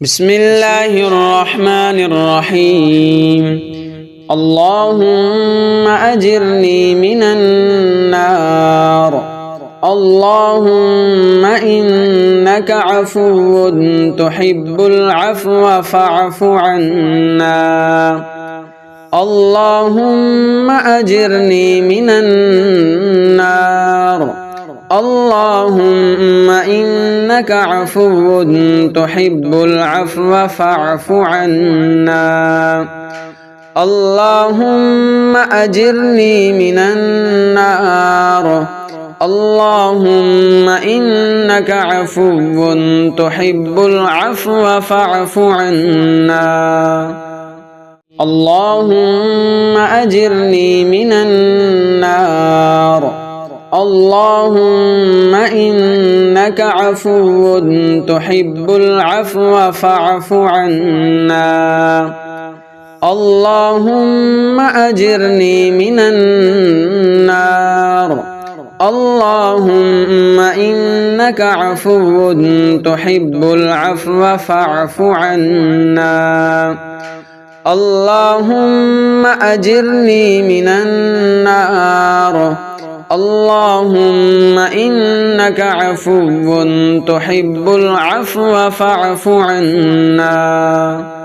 بسم الله الرحمن الرحيم. اللهم أجرني من النار. اللهم إنك عفو تحب العفو فاعف عنا. اللهم أجرني من النار. اللهم إنك عفو تحب العفو فاعف عنا. اللهم أجرني من النار. اللهم إنك عفو تحب العفو فاعف عنا. اللهم أجرني من النار. اللهم إنك عفو تحب العفو فاعف عنا. اللهم أجرني من النار. اللهم إنك عفو تحب العفو فاعف عنا. اللهم أجرني من النار. اللهم إنك عفو تحب العفو فاعف عنا.